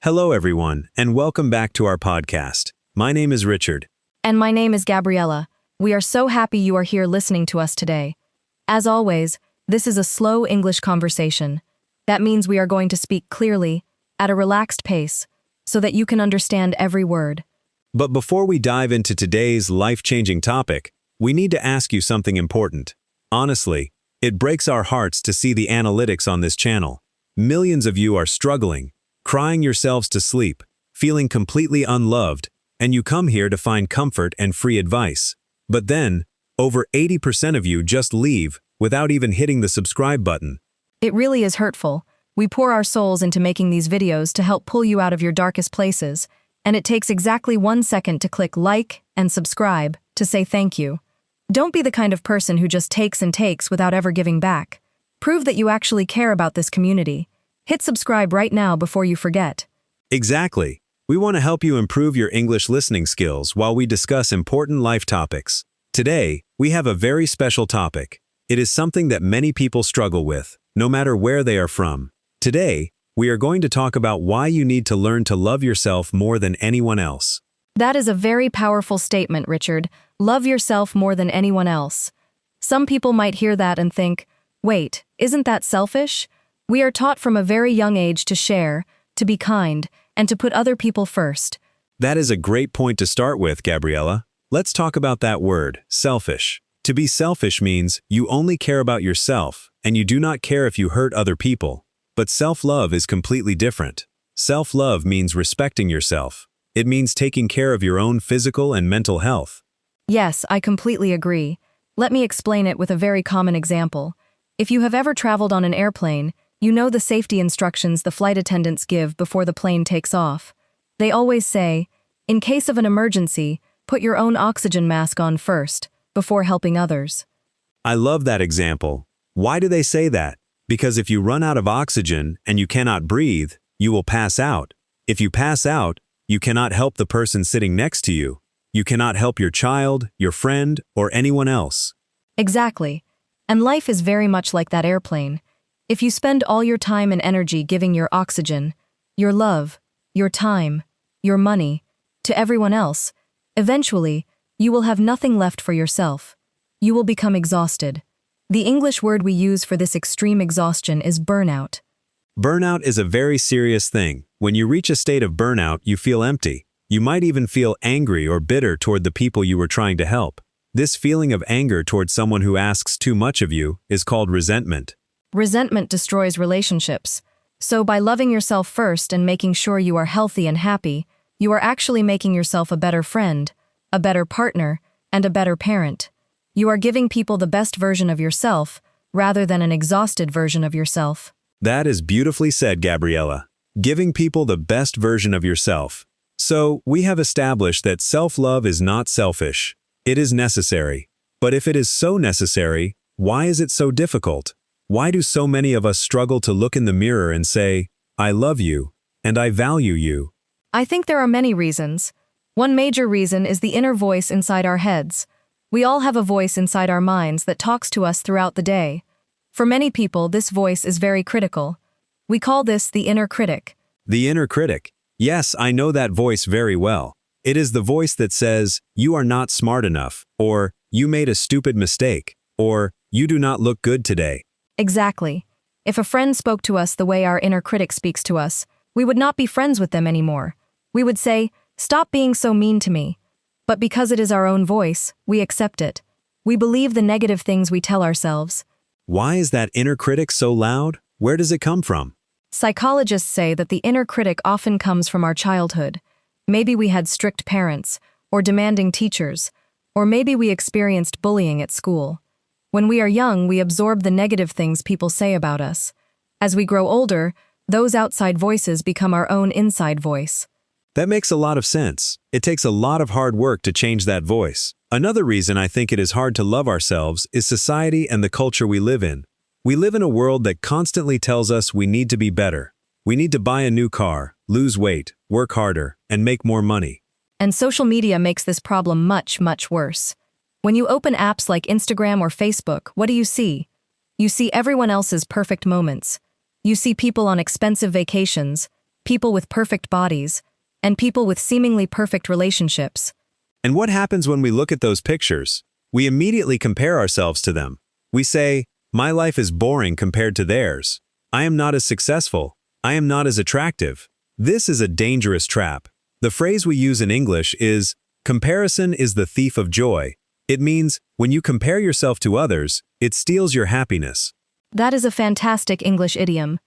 Hello, everyone, and welcome back to our podcast. My name is Richard. And my name is Gabriella. We are so happy you are here listening to us today. As always, this is a slow English conversation. That means we are going to speak clearly, at a relaxed pace, so that you can understand every word. But before we dive into today's life-changing topic, we need to ask you something important. Honestly, it breaks our hearts to see the analytics on this channel. Millions of you are struggling, crying yourselves to sleep, feeling completely unloved, and you come here to find comfort and free advice. But then, over 80% of you just leave without even hitting the subscribe button. It really is hurtful. We pour our souls into making these videos to help pull you out of your darkest places, and it takes exactly 1 second to click like and subscribe to say thank you. Don't be the kind of person who just takes and takes without ever giving back. Prove that you actually care about this community. Hit subscribe right now before you forget. Exactly. We want to help you improve your English listening skills while we discuss important life topics. Today, we have a very special topic. It is something that many people struggle with, no matter where they are from. Today, we are going to talk about why you need to learn to love yourself more than anyone else. That is a very powerful statement, Richard. Love yourself more than anyone else. Some people might hear that and think, wait, isn't that selfish? We are taught from a very young age to share, to be kind, and to put other people first. That is a great point to start with, Gabriella. Let's talk about that word, selfish. To be selfish means you only care about yourself, and you do not care if you hurt other people. But self-love is completely different. Self-love means respecting yourself. It means taking care of your own physical and mental health. Yes, I completely agree. Let me explain it with a very common example. If you have ever traveled on an airplane, you know the safety instructions the flight attendants give before the plane takes off. They always say, in case of an emergency, put your own oxygen mask on first, before helping others. I love that example. Why do they say that? Because if you run out of oxygen and you cannot breathe, you will pass out. If you pass out, you cannot help the person sitting next to you. You cannot help your child, your friend, or anyone else. Exactly. And life is very much like that airplane. If you spend all your time and energy giving your oxygen, your love, your time, your money, to everyone else, eventually, you will have nothing left for yourself. You will become exhausted. The English word we use for this extreme exhaustion is burnout. Burnout is a very serious thing. When you reach a state of burnout, you feel empty. You might even feel angry or bitter toward the people you were trying to help. This feeling of anger toward someone who asks too much of you is called resentment. Resentment destroys relationships. So by loving yourself first and making sure you are healthy and happy, you are actually making yourself a better friend, a better partner, and a better parent. You are giving people the best version of yourself, rather than an exhausted version of yourself. That is beautifully said, Gabriella. Giving people the best version of yourself. So, we have established that self-love is not selfish. It is necessary. But if it is so necessary, why is it so difficult? Why do so many of us struggle to look in the mirror and say, I love you, and I value you? I think there are many reasons. One major reason is the inner voice inside our heads. We all have a voice inside our minds that talks to us throughout the day. For many people, this voice is very critical. We call this the inner critic. The inner critic. Yes, I know that voice very well. It is the voice that says, you are not smart enough, or you made a stupid mistake, or you do not look good today. Exactly. If a friend spoke to us the way our inner critic speaks to us, we would not be friends with them anymore. We would say, stop being so mean to me. But because it is our own voice, we accept it. We believe the negative things we tell ourselves. Why is that inner critic so loud? Where does it come from? Psychologists say that the inner critic often comes from our childhood. Maybe we had strict parents, or demanding teachers, or maybe we experienced bullying at school. When we are young, we absorb the negative things people say about us. As we grow older, those outside voices become our own inside voice. That makes a lot of sense. It takes a lot of hard work to change that voice. Another reason I think it is hard to love ourselves is society and the culture we live in. We live in a world that constantly tells us we need to be better. We need to buy a new car, lose weight, work harder, and make more money. And social media makes this problem much, much worse. When you open apps like Instagram or Facebook, what do you see? You see everyone else's perfect moments. You see people on expensive vacations, people with perfect bodies, and people with seemingly perfect relationships. And what happens when we look at those pictures? We immediately compare ourselves to them. We say, my life is boring compared to theirs. I am not as successful. I am not as attractive. This is a dangerous trap. The phrase we use in English is, comparison is the thief of joy. It means, when you compare yourself to others, it steals your happiness. That is a fantastic English idiom.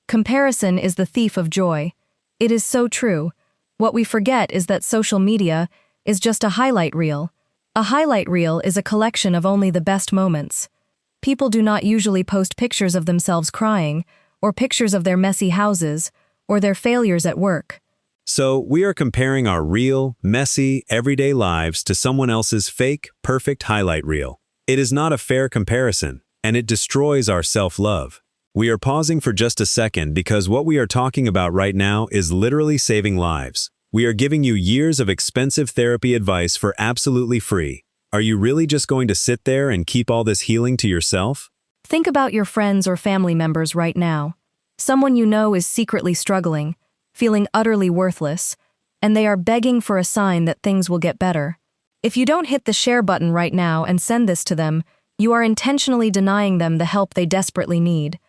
Comparison is the thief of joy. It is so true. What we forget is that social media is just a highlight reel. A highlight reel is a collection of only the best moments. People do not usually post pictures of themselves crying, or pictures of their messy houses, or their failures at work. So, we are comparing our real, messy, everyday lives to someone else's fake, perfect highlight reel. It is not a fair comparison, and it destroys our self-love. We are pausing for just a second because what we are talking about right now is literally saving lives. We are giving you years of expensive therapy advice for absolutely free. Are you really just going to sit there and keep all this healing to yourself? Think about your friends or family members right now. Someone you know is secretly struggling, feeling utterly worthless, and they are begging for a sign that things will get better. If you don't hit the share button right now and send this to them, you are intentionally denying them the help they desperately need.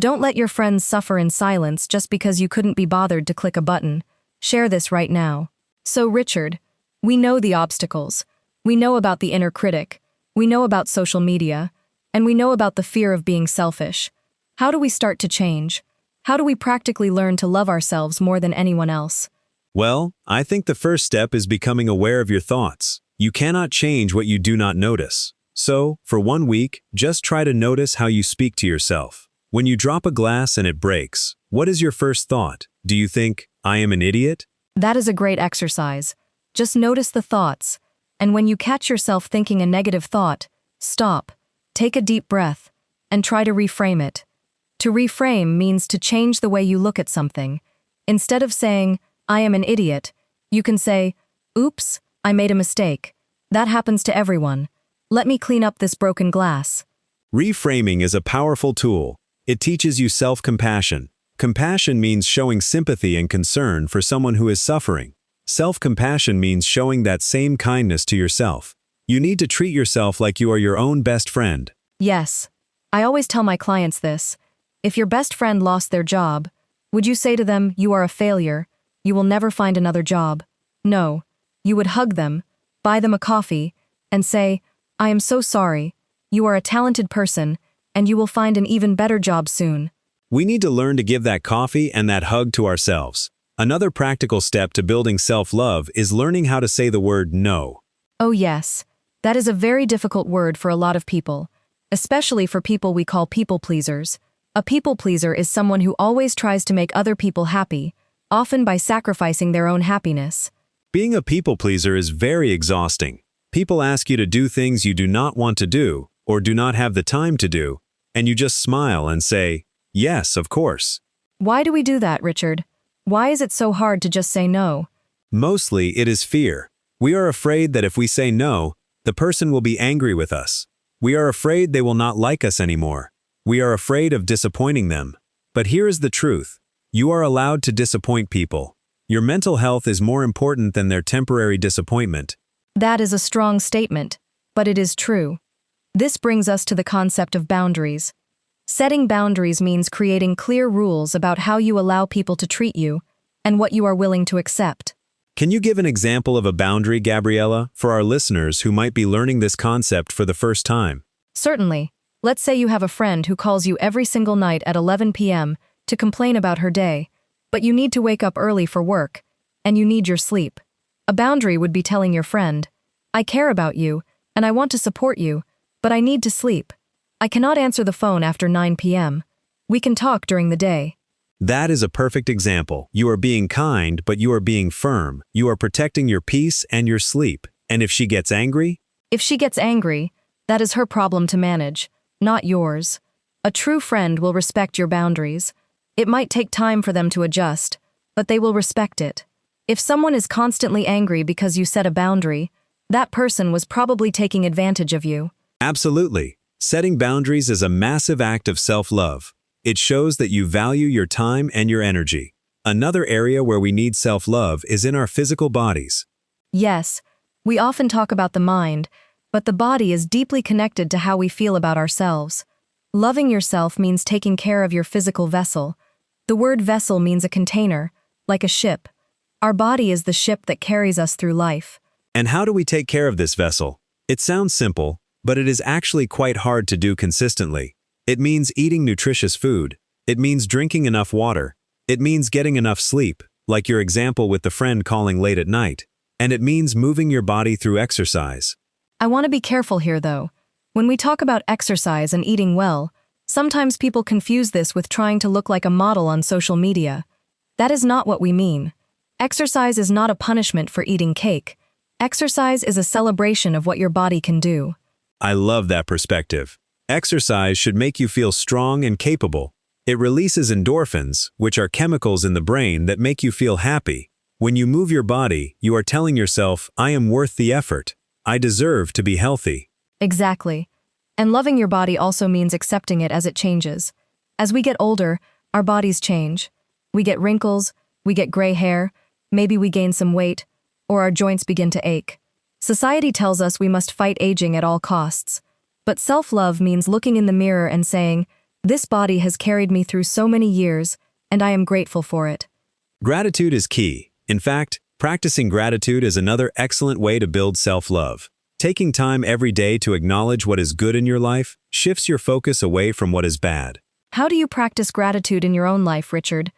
Don't let your friends suffer in silence just because you couldn't be bothered to click a button. Share this right now. So, Richard, we know the obstacles. We know about the inner critic. We know about social media. And we know about the fear of being selfish. How do we start to change? How do we practically learn to love ourselves more than anyone else? Well, I think the first step is becoming aware of your thoughts. You cannot change what you do not notice. So, for 1 week, just try to notice how you speak to yourself. When you drop a glass and it breaks, what is your first thought? Do you think, I am an idiot? That is a great exercise. Just notice the thoughts. And when you catch yourself thinking a negative thought, stop, take a deep breath, and try to reframe it. To reframe means to change the way you look at something. Instead of saying, I am an idiot, you can say, oops, I made a mistake. That happens to everyone. Let me clean up this broken glass. Reframing is a powerful tool. It teaches you self-compassion. Compassion means showing sympathy and concern for someone who is suffering. Self-compassion means showing that same kindness to yourself. You need to treat yourself like you are your own best friend. Yes. I always tell my clients this. If your best friend lost their job, would you say to them, you are a failure, you will never find another job? No. You would hug them, buy them a coffee, and say, I am so sorry, you are a talented person, and you will find an even better job soon. We need to learn to give that coffee and that hug to ourselves. Another practical step to building self-love is learning how to say the word no. Oh yes. That is a very difficult word for a lot of people, especially for people we call people pleasers. A people pleaser is someone who always tries to make other people happy, often by sacrificing their own happiness. Being a people pleaser is very exhausting. People ask you to do things you do not want to do, or do not have the time to do, and you just smile and say, yes, of course. Why do we do that, Richard? Why is it so hard to just say no? Mostly it is fear. We are afraid that if we say no, the person will be angry with us. We are afraid they will not like us anymore. We are afraid of disappointing them. But here is the truth. You are allowed to disappoint people. Your mental health is more important than their temporary disappointment. That is a strong statement, but it is true. This brings us to the concept of boundaries. Setting boundaries means creating clear rules about how you allow people to treat you and what you are willing to accept. Can you give an example of a boundary, Gabriella, for our listeners who might be learning this concept for the first time? Certainly. Let's say you have a friend who calls you every single night at 11 p.m. to complain about her day, but you need to wake up early for work, and you need your sleep. A boundary would be telling your friend, I care about you, and I want to support you, but I need to sleep. I cannot answer the phone after 9 p.m. We can talk during the day. That is a perfect example. You are being kind, but you are being firm. You are protecting your peace and your sleep. And if she gets angry? If she gets angry, that is her problem to manage, not yours. A true friend will respect your boundaries. It might take time for them to adjust, but they will respect it. If someone is constantly angry because you set a boundary, that person was probably taking advantage of you. Absolutely. Setting boundaries is a massive act of self-love. It shows that you value your time and your energy. Another area where we need self-love is in our physical bodies. Yes, we often talk about the mind, but the body is deeply connected to how we feel about ourselves. Loving yourself means taking care of your physical vessel. The word vessel means a container, like a ship. Our body is the ship that carries us through life. And how do we take care of this vessel? It sounds simple, but it is actually quite hard to do consistently. It means eating nutritious food. It means drinking enough water. It means getting enough sleep, like your example with the friend calling late at night. And it means moving your body through exercise. I want to be careful here, though. When we talk about exercise and eating well, sometimes people confuse this with trying to look like a model on social media. That is not what we mean. Exercise is not a punishment for eating cake. Exercise is a celebration of what your body can do. I love that perspective. Exercise should make you feel strong and capable. It releases endorphins, which are chemicals in the brain that make you feel happy. When you move your body, you are telling yourself, I am worth the effort. I deserve to be healthy. Exactly. And loving your body also means accepting it as it changes. As we get older, our bodies change. We get wrinkles, we get gray hair, maybe we gain some weight, or our joints begin to ache. Society tells us we must fight aging at all costs. But self-love means looking in the mirror and saying, this body has carried me through so many years, and I am grateful for it. Gratitude is key. In fact, practicing gratitude is another excellent way to build self-love. Taking time every day to acknowledge what is good in your life shifts your focus away from what is bad. How do you practice gratitude in your own life, Richard?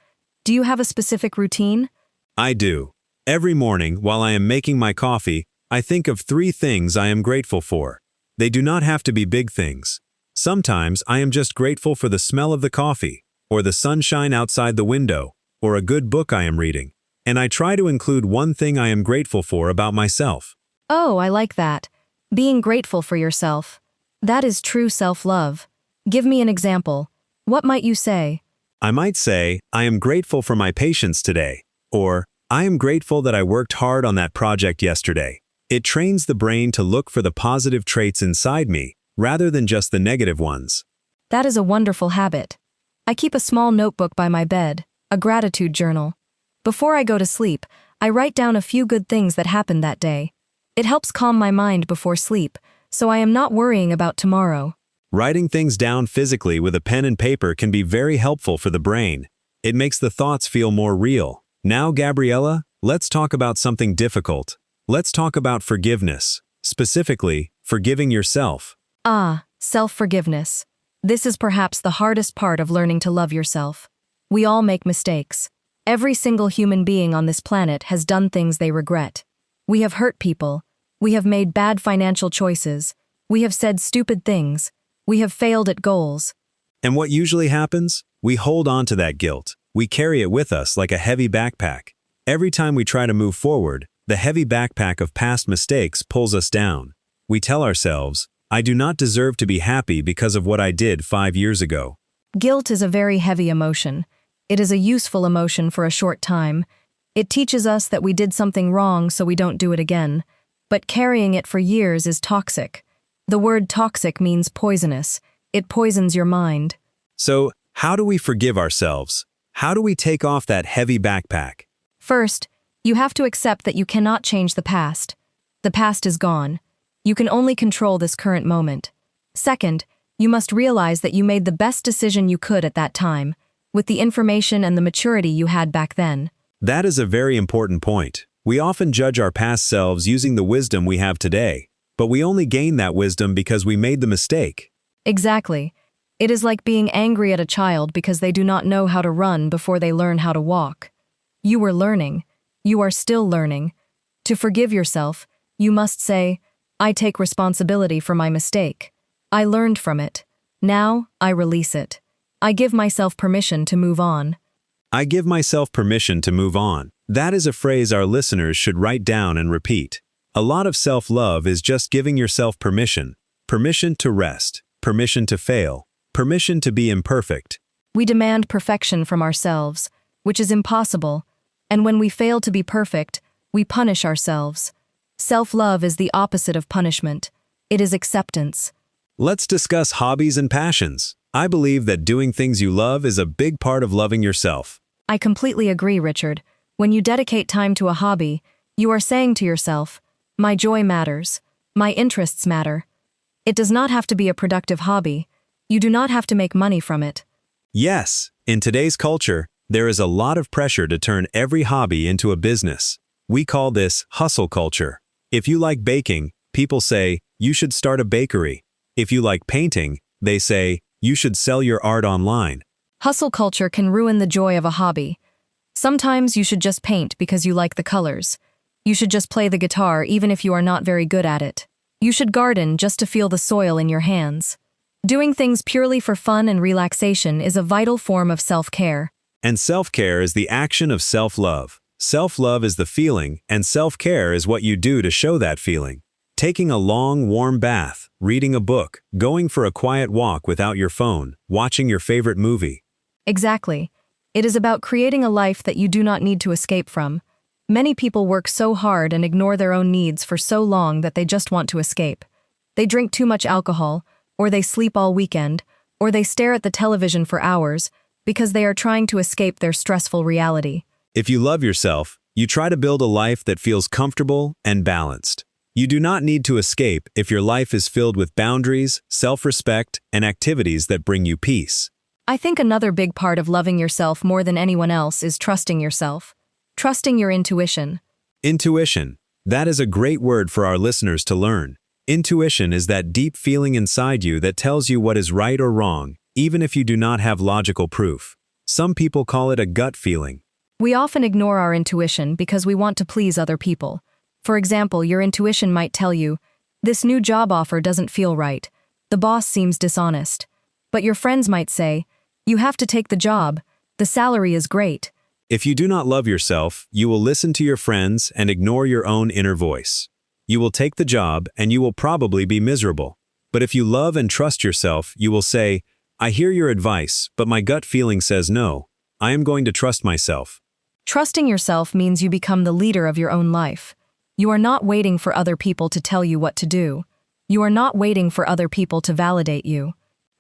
Do you have a specific routine? I do. Every morning, while I am making my coffee, I think of 3 things I am grateful for. They do not have to be big things. Sometimes I am just grateful for the smell of the coffee, or the sunshine outside the window, or a good book I am reading. And I try to include one thing I am grateful for about myself. Oh, I like that. Being grateful for yourself. That is true self-love. Give me an example. What might you say? I might say, I am grateful for my patience today, or I am grateful that I worked hard on that project yesterday. It trains the brain to look for the positive traits inside me, rather than just the negative ones. That is a wonderful habit. I keep a small notebook by my bed, a gratitude journal. Before I go to sleep, I write down a few good things that happened that day. It helps calm my mind before sleep, so I am not worrying about tomorrow. Writing things down physically with a pen and paper can be very helpful for the brain. It makes the thoughts feel more real. Now, Gabriella, let's talk about something difficult. Let's talk about forgiveness. Specifically, forgiving yourself. Ah, self-forgiveness. This is perhaps the hardest part of learning to love yourself. We all make mistakes. Every single human being on this planet has done things they regret. We have hurt people. We have made bad financial choices. We have said stupid things. We have failed at goals. And what usually happens? We hold on to that guilt. We carry it with us like a heavy backpack. Every time we try to move forward, the heavy backpack of past mistakes pulls us down. We tell ourselves, I do not deserve to be happy because of what I did 5 years ago. Guilt is a very heavy emotion. It is a useful emotion for a short time. It teaches us that we did something wrong so we don't do it again. But carrying it for years is toxic. The word toxic means poisonous. It poisons your mind. So, how do we forgive ourselves? How do we take off that heavy backpack? First, you have to accept that you cannot change the past. The past is gone. You can only control this current moment. Second, you must realize that you made the best decision you could at that time, with the information and the maturity you had back then. That is a very important point. We often judge our past selves using the wisdom we have today, but we only gain that wisdom because we made the mistake. Exactly. It is like being angry at a child because they do not know how to run before they learn how to walk. You were learning. You are still learning. To forgive yourself, you must say, I take responsibility for my mistake. I learned from it. Now, I release it. I give myself permission to move on. I give myself permission to move on. That is a phrase our listeners should write down and repeat. A lot of self-love is just giving yourself permission. Permission to rest. Permission to fail. Permission to be imperfect. We demand perfection from ourselves, which is impossible. And when we fail to be perfect, we punish ourselves. Self-love is the opposite of punishment. It is acceptance. Let's discuss hobbies and passions. I believe that doing things you love is a big part of loving yourself. I completely agree, Richard. When you dedicate time to a hobby, you are saying to yourself, my joy matters. My interests matter. It does not have to be a productive hobby. You do not have to make money from it. Yes, in today's culture, there is a lot of pressure to turn every hobby into a business. We call this hustle culture. If you like baking, people say, you should start a bakery. If you like painting, they say, you should sell your art online. Hustle culture can ruin the joy of a hobby. Sometimes you should just paint because you like the colors. You should just play the guitar even if you are not very good at it. You should garden just to feel the soil in your hands. Doing things purely for fun and relaxation is a vital form of self-care. And self-care is the action of self-love. Self-love is the feeling, and self-care is what you do to show that feeling. Taking a long, warm bath, reading a book, going for a quiet walk without your phone, watching your favorite movie. Exactly. It is about creating a life that you do not need to escape from. Many people work so hard and ignore their own needs for so long that they just want to escape. They drink too much alcohol, or they sleep all weekend, or they stare at the television for hours because they are trying to escape their stressful reality. If you love yourself, you try to build a life that feels comfortable and balanced. You do not need to escape if your life is filled with boundaries, self-respect, and activities that bring you peace. I think another big part of loving yourself more than anyone else is trusting yourself. Trusting your intuition. Intuition. That is a great word for our listeners to learn. Intuition is that deep feeling inside you that tells you what is right or wrong, even if you do not have logical proof. Some people call it a gut feeling. We often ignore our intuition because we want to please other people. For example, your intuition might tell you, this new job offer doesn't feel right. The boss seems dishonest. But your friends might say, you have to take the job. The salary is great. If you do not love yourself, you will listen to your friends and ignore your own inner voice. You will take the job and you will probably be miserable. But if you love and trust yourself, you will say, I hear your advice, but my gut feeling says no. I am going to trust myself. Trusting yourself means you become the leader of your own life. You are not waiting for other people to tell you what to do. You are not waiting for other people to validate you.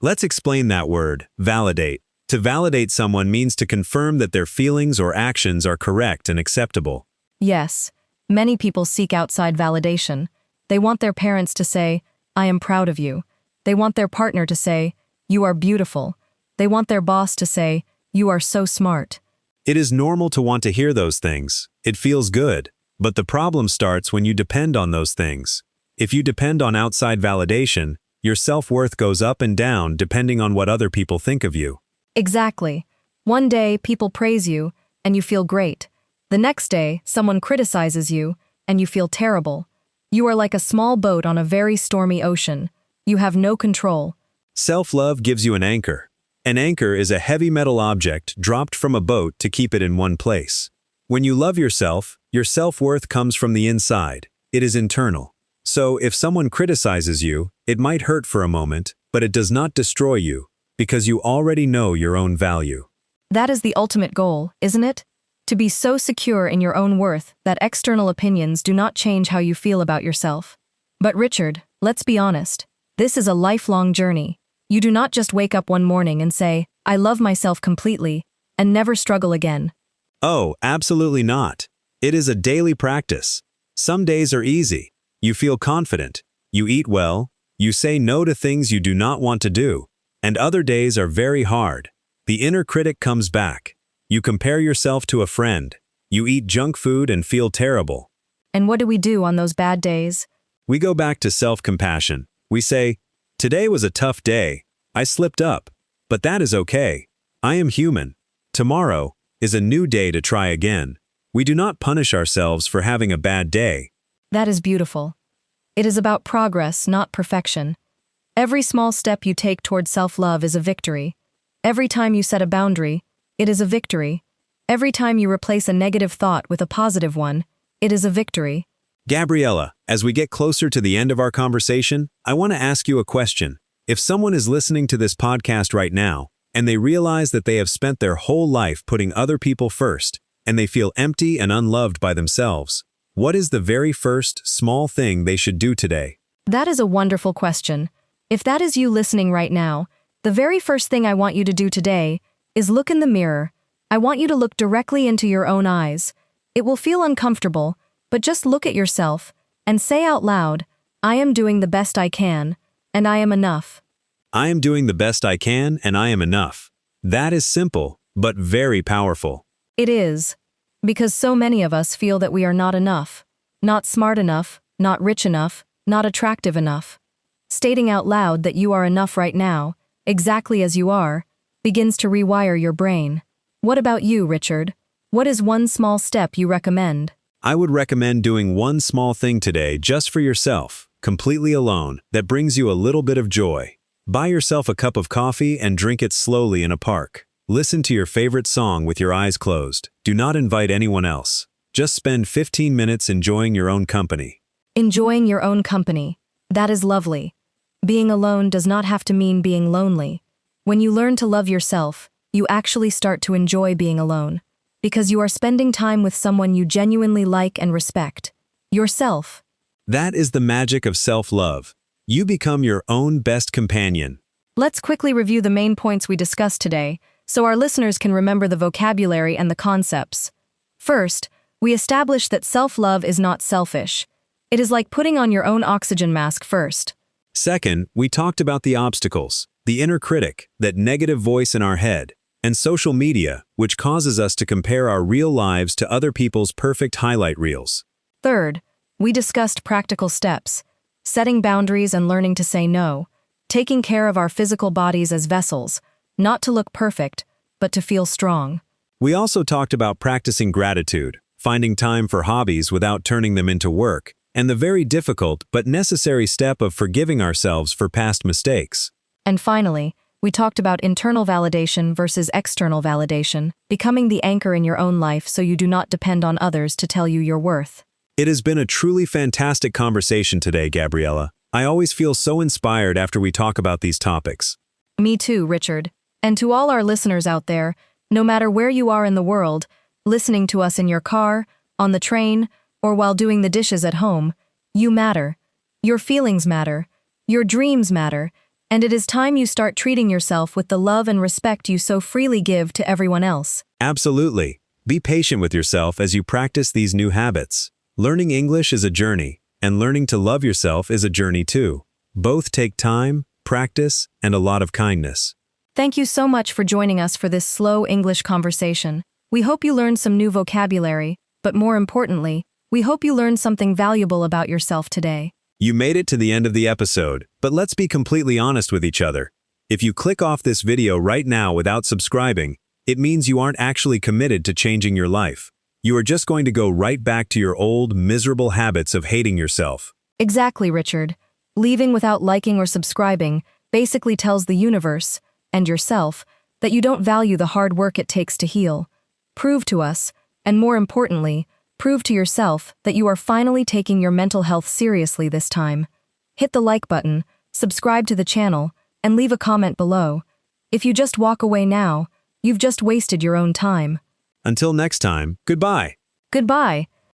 Let's explain that word, validate. To validate someone means to confirm that their feelings or actions are correct and acceptable. Yes, many people seek outside validation. They want their parents to say, I am proud of you. They want their partner to say, you are beautiful. They want their boss to say, you are so smart. It is normal to want to hear those things. It feels good. But the problem starts when you depend on those things. If you depend on outside validation, your self-worth goes up and down depending on what other people think of you. Exactly. One day, people praise you, and you feel great. The next day, someone criticizes you, and you feel terrible. You are like a small boat on a very stormy ocean. You have no control. Self-love gives you an anchor. An anchor is a heavy metal object dropped from a boat to keep it in one place. When you love yourself, your self-worth comes from the inside. It is internal. So if someone criticizes you, it might hurt for a moment, but it does not destroy you, because you already know your own value. That is the ultimate goal, isn't it? To be so secure in your own worth that external opinions do not change how you feel about yourself. But Richard, let's be honest. This is a lifelong journey. You do not just wake up one morning and say, I love myself completely, and never struggle again. Oh, absolutely not. It is a daily practice. Some days are easy. You feel confident. You eat well. You say no to things you do not want to do. And other days are very hard. The inner critic comes back. You compare yourself to a friend. You eat junk food and feel terrible. And what do we do on those bad days? We go back to self-compassion. We say, today was a tough day. I slipped up. But that is okay. I am human. Tomorrow is a new day to try again. We do not punish ourselves for having a bad day. That is beautiful. It is about progress, not perfection. Every small step you take toward self-love is a victory. Every time you set a boundary, it is a victory. Every time you replace a negative thought with a positive one, it is a victory. Gabriella, as we get closer to the end of our conversation, I want to ask you a question. If someone is listening to this podcast right now, and they realize that they have spent their whole life putting other people first, and they feel empty and unloved by themselves, what is the very first small thing they should do today? That is a wonderful question. If that is you listening right now, the very first thing I want you to do today is look in the mirror. I want you to look directly into your own eyes. It will feel uncomfortable, but just look at yourself and say out loud, I am doing the best I can, and I am enough. I am doing the best I can and I am enough. That is simple, but very powerful. It is, because so many of us feel that we are not enough, not smart enough, not rich enough, not attractive enough. Stating out loud that you are enough right now, exactly as you are, begins to rewire your brain. What about you, Richard? What is one small step you recommend? I would recommend doing one small thing today just for yourself, completely alone, that brings you a little bit of joy. Buy yourself a cup of coffee and drink it slowly in a park. Listen to your favorite song with your eyes closed. Do not invite anyone else. Just spend 15 minutes enjoying your own company. Enjoying your own company. That is lovely. Being alone does not have to mean being lonely. When you learn to love yourself, you actually start to enjoy being alone, because you are spending time with someone you genuinely like and respect. Yourself. That is the magic of self-love. You become your own best companion. Let's quickly review the main points we discussed today, so our listeners can remember the vocabulary and the concepts. First, we established that self-love is not selfish. It is like putting on your own oxygen mask first. Second, we talked about the obstacles, the inner critic, that negative voice in our head, and social media, which causes us to compare our real lives to other people's perfect highlight reels. Third, we discussed practical steps, setting boundaries and learning to say no, taking care of our physical bodies as vessels, not to look perfect, but to feel strong. We also talked about practicing gratitude, finding time for hobbies without turning them into work, and the very difficult but necessary step of forgiving ourselves for past mistakes. And finally, we talked about internal validation versus external validation, becoming the anchor in your own life so you do not depend on others to tell you your worth. It has been a truly fantastic conversation today, Gabriella. I always feel so inspired after we talk about these topics. Me too, Richard. And to all our listeners out there, no matter where you are in the world, listening to us in your car, on the train, or while doing the dishes at home, you matter. Your feelings matter. Your dreams matter. And it is time you start treating yourself with the love and respect you so freely give to everyone else. Absolutely. Be patient with yourself as you practice these new habits. Learning English is a journey, and learning to love yourself is a journey too. Both take time, practice, and a lot of kindness. Thank you so much for joining us for this slow English conversation. We hope you learned some new vocabulary, but more importantly, we hope you learned something valuable about yourself today. You made it to the end of the episode, but let's be completely honest with each other. If you click off this video right now without subscribing, it means you aren't actually committed to changing your life. You are just going to go right back to your old, miserable habits of hating yourself. Exactly, Richard. Leaving without liking or subscribing basically tells the universe, and yourself, that you don't value the hard work it takes to heal. Prove to us, and more importantly, prove to yourself that you are finally taking your mental health seriously this time. Hit the like button, subscribe to the channel, and leave a comment below. If you just walk away now, you've just wasted your own time. Until next time, goodbye. Goodbye.